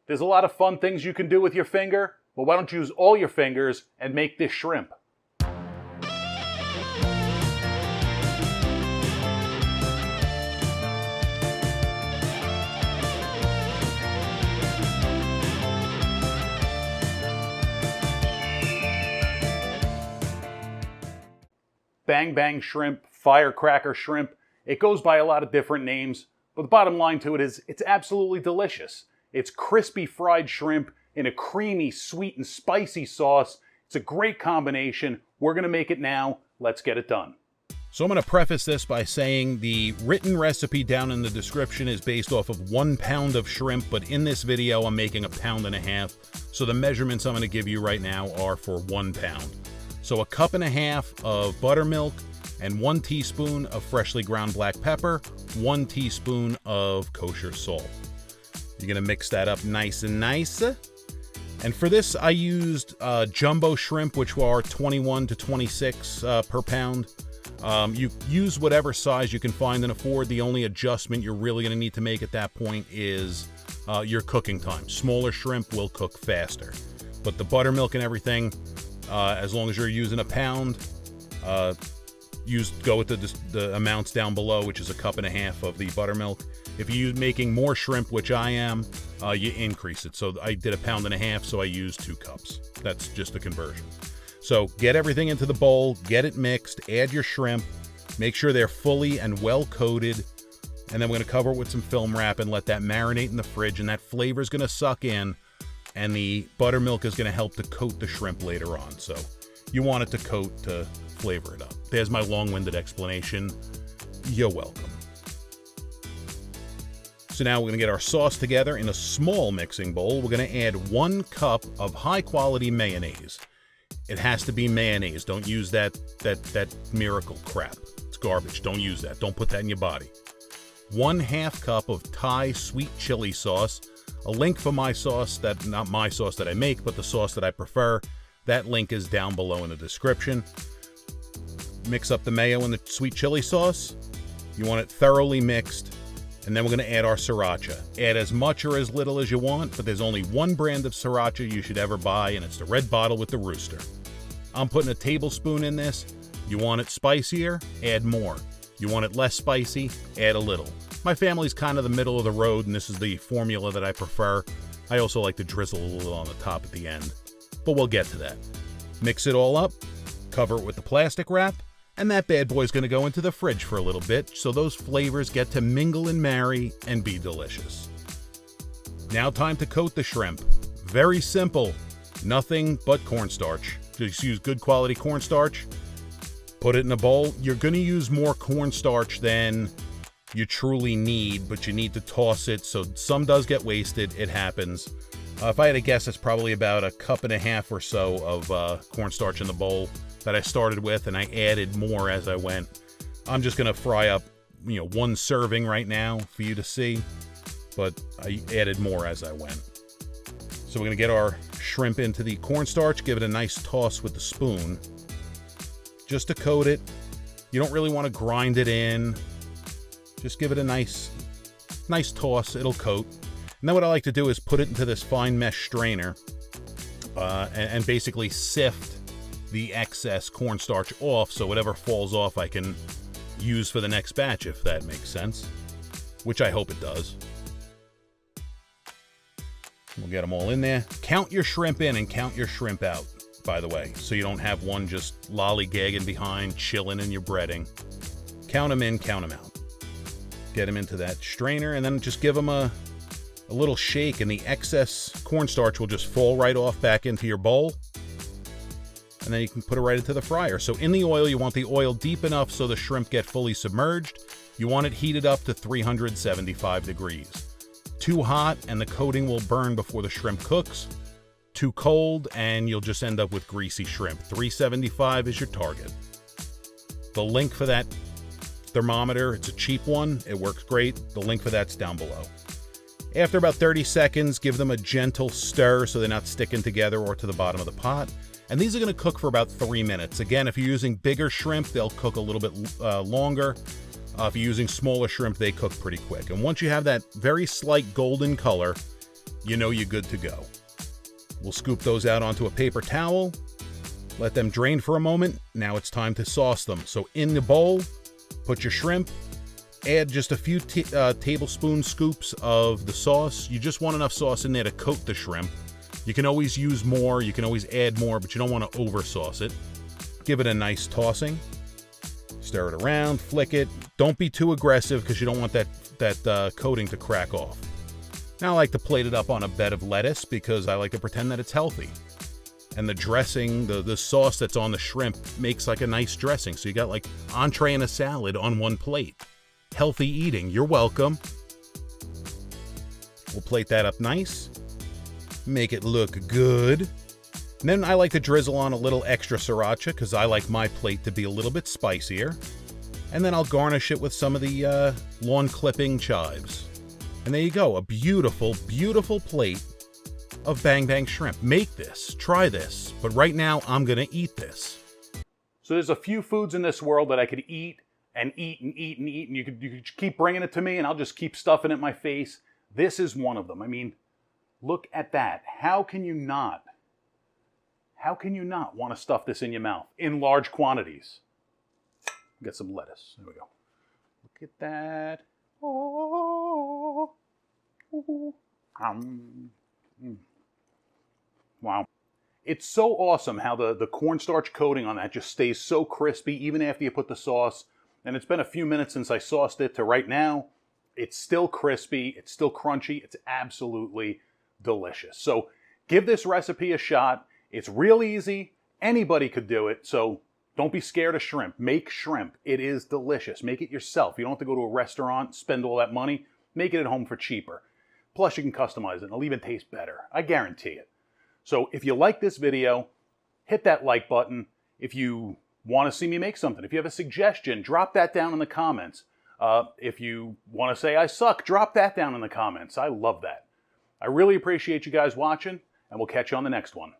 There's a lot of fun things you can do with your finger, but why don't you use all your fingers and make this shrimp? Bang Bang shrimp, firecracker shrimp. It goes by a lot of different names, but the bottom line to it is it's absolutely delicious. It's crispy fried shrimp in a creamy, sweet, and spicy sauce. It's a great combination. We're gonna make it now. Let's get it done. So I'm gonna preface this by saying the written recipe down in the description is based off of 1 pound of shrimp, but in this video I'm making 1.5 pounds. So the measurements I'm gonna give you right now are for 1 pound. So 1.5 cups of buttermilk and 1 teaspoon of freshly ground black pepper, 1 teaspoon of kosher salt. You're gonna mix that up nice and nice. And for this, I used jumbo shrimp, which are 21 to 26 per pound. You use whatever size you can find and afford. The only adjustment you're really gonna need to make at that point is your cooking time. Smaller shrimp will cook faster. But the buttermilk and everything, as long as you're using 1 pound, go with the amounts down below, which is 1.5 cups of the buttermilk. If you're making more shrimp, which I am, you increase it. So I did 1.5 pounds, so I used 2 cups. That's just a conversion. So get everything into the bowl, get it mixed, add your shrimp, make sure they're fully and well coated, and then we're gonna cover it with some film wrap and let that marinate in the fridge, and that flavor is gonna suck in, and the buttermilk is going to help to coat the shrimp later on. So you want it to coat to flavor it up. There's my long-winded explanation. You're welcome. So now we're going to get our sauce together in a small mixing bowl. We're going to add 1 cup of high-quality mayonnaise. It has to be mayonnaise. Don't use that miracle crap. It's garbage. Don't use that. Don't put that in your body. 1/2 cup of Thai sweet chili sauce. A link for my sauce, not my sauce that I make, but the sauce that I prefer, that link is down below in the description. Mix up the mayo and the sweet chili sauce. You want it thoroughly mixed, and then we're gonna add our sriracha. Add as much or as little as you want, but there's only 1 brand of sriracha you should ever buy, and it's the red bottle with the rooster. I'm putting a tablespoon in this. You want it spicier? Add more. You want it less spicy? Add a little. My family's kind of the middle of the road, and this is the formula that I prefer. I also like to drizzle a little on the top at the end, but we'll get to that. Mix it all up, cover it with the plastic wrap, and that bad boy's gonna go into the fridge for a little bit so those flavors get to mingle and marry and be delicious. Now time to coat the shrimp. Very simple, nothing but cornstarch. Just use good quality cornstarch, put it in a bowl. You're gonna use more cornstarch than you truly need, but you need to toss it, so some does get wasted. It happens. If I had to guess, it's probably about 1.5 cups or so of cornstarch in the bowl that I started with, and I added more as I went. I'm just gonna fry up, 1 serving right now for you to see, but I added more as I went. So we're gonna get our shrimp into the cornstarch, give it a nice toss with the spoon, just to coat it. You don't really want to grind it in. Just give it a nice toss, it'll coat. And then what I like to do is put it into this fine mesh strainer and basically sift the excess cornstarch off, so whatever falls off I can use for the next batch, if that makes sense, which I hope it does. We'll get them all in there. Count your shrimp in and count your shrimp out, by the way, so you don't have one just lollygagging behind, chilling in your breading. Count them in, count them out. Get them into that strainer, and then just give them a little shake, and the excess cornstarch will just fall right off back into your bowl. And then you can put it right into the fryer. So in the oil, you want the oil deep enough so the shrimp get fully submerged. You want it heated up to 375 degrees. Too hot, and the coating will burn before the shrimp cooks. Too cold, and you'll just end up with greasy shrimp. 375 is your target. The link for that thermometer, it's a cheap one, it works great. The link for that's down below. After about 30 seconds, give them a gentle stir so they're not sticking together or to the bottom of the pot. And these are going to cook for about 3 minutes. Again, if you're using bigger shrimp, they'll cook a little bit longer. If you're using smaller shrimp, they cook pretty quick. And once you have that very slight golden color, you know you're good to go. We'll scoop those out onto a paper towel, let them drain for a moment. Now it's time to sauce them. So in the bowl, put your shrimp, add just a few tablespoon scoops of the sauce. You just want enough sauce in there to coat the shrimp. You can always use more, you can always add more, but you don't want to over sauce it. Give it a nice tossing. Stir it around, flick it. Don't be too aggressive because you don't want that coating to crack off. Now I like to plate it up on a bed of lettuce because I like to pretend that it's healthy. And the dressing, the sauce that's on the shrimp makes like a nice dressing. So you got like entree and a salad on one plate. Healthy eating, you're welcome. We'll plate that up nice. Make it look good. And then I like to drizzle on a little extra sriracha because I like my plate to be a little bit spicier. And then I'll garnish it with some of the lawn clipping chives. And there you go, a beautiful, beautiful plate of Bang Bang shrimp. Make this, try this, but right now I'm gonna eat this. So there's a few foods in this world that I could eat and eat and eat and eat, and you could keep bringing it to me and I'll just keep stuffing it in my face. This is one of them. I mean, look at that. How can you not want to stuff this in your mouth in large quantities? Get some lettuce. There we go. Look at that. Oh. Wow. It's so awesome how the cornstarch coating on that just stays so crispy even after you put the sauce. And it's been a few minutes since I sauced it to right now. It's still crispy. It's still crunchy. It's absolutely delicious. So give this recipe a shot. It's real easy. Anybody could do it. So don't be scared of shrimp. Make shrimp. It is delicious. Make it yourself. You don't have to go to a restaurant, spend all that money. Make it at home for cheaper. Plus you can customize it and it'll even taste better. I guarantee it. So if you like this video, hit that like button. If you want to see me make something, if you have a suggestion, drop that down in the comments. If you want to say I suck, drop that down in the comments. I love that. I really appreciate you guys watching, and we'll catch you on the next one.